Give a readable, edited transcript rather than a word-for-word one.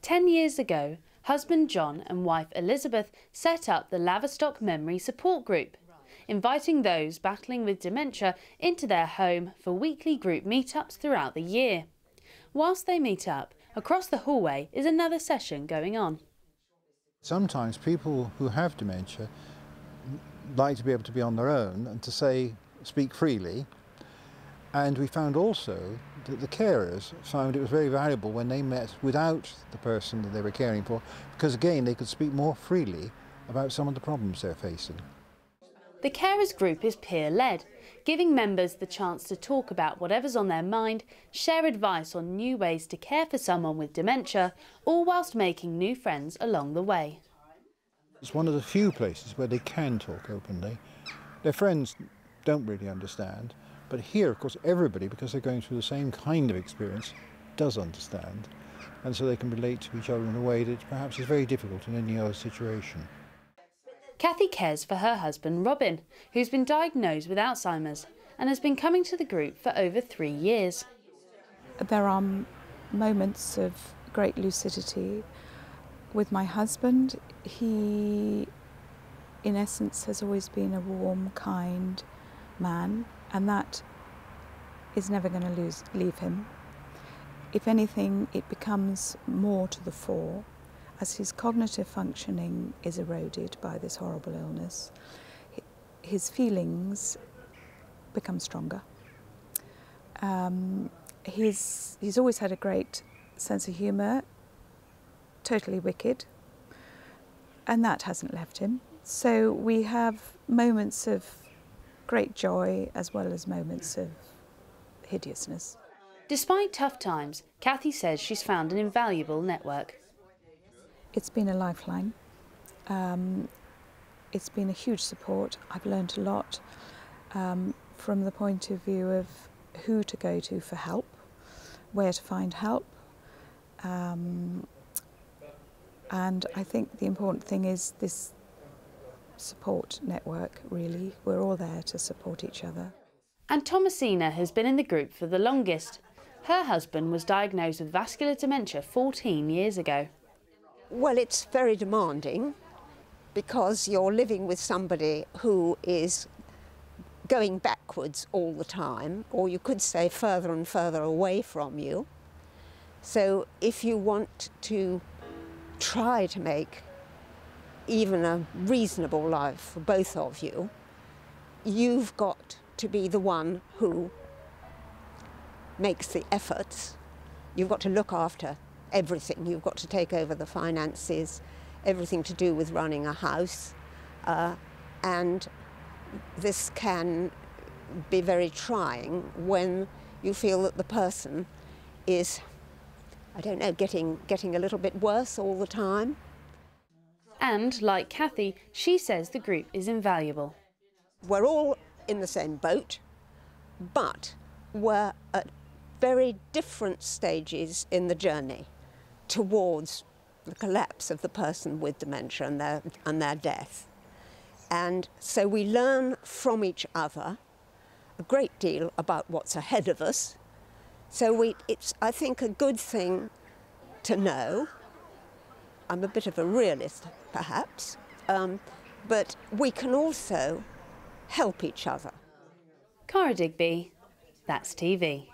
10 years ago, husband John and wife Elizabeth set up the Laverstock Memory Support Group, inviting those battling with dementia into their home for weekly group meetups throughout the year. Whilst they meet up, across the hallway is another session going on. Sometimes people who have dementia like to be able to be on their own and to speak freely. And we found also that the carers found it was very valuable when they met without the person that they were caring for, because again they could speak more freely about some of the problems they're facing. The carers group is peer-led, giving members the chance to talk about whatever's on their mind, share advice on new ways to care for someone with dementia, all whilst making new friends along the way. It's one of the few places where they can talk openly. Their friends don't really understand, but here, of course, everybody, because they're going through the same kind of experience, does understand, and so they can relate to each other in a way that perhaps is very difficult in any other situation. Cathy cares for her husband Robin, who's been diagnosed with Alzheimer's and has been coming to the group for over 3 years. There are moments of great lucidity. With my husband, he, in essence, has always been a warm, kind man, and that is never going to leave him. If anything, it becomes more to the fore as his cognitive functioning is eroded by this horrible illness. His feelings become stronger. He's always had a great sense of humour, totally wicked, and that hasn't left him. So we have moments of great joy as well as moments of hideousness. Despite tough times, Cathy says she's found an invaluable network. It's been a lifeline. It's been a huge support. I've learned a lot from the point of view of who to go to for help, where to find help. And I think the important thing is this support network, really. We're all there to support each other. And Thomasina has been in the group for the longest. Her husband was diagnosed with vascular dementia 14 years ago. Well, it's very demanding because you're living with somebody who is going backwards all the time, or you could say further and further away from you. So if you want to try to make even a reasonable life for both of you, you've got to be the one who makes the efforts. You've got to look after everything. You've got to take over the finances, everything to do with running a house, and this can be very trying when you feel that the person is, I don't know, getting a little bit worse all the time. And, like Cathy, she says the group is invaluable. We're all in the same boat, but we're at very different stages in the journey towards the collapse of the person with dementia and their death. And so we learn from each other a great deal about what's ahead of us. So it's, I think, a good thing to know. I'm a bit of a realist, perhaps, but we can also help each other. Kara Digby, That's TV.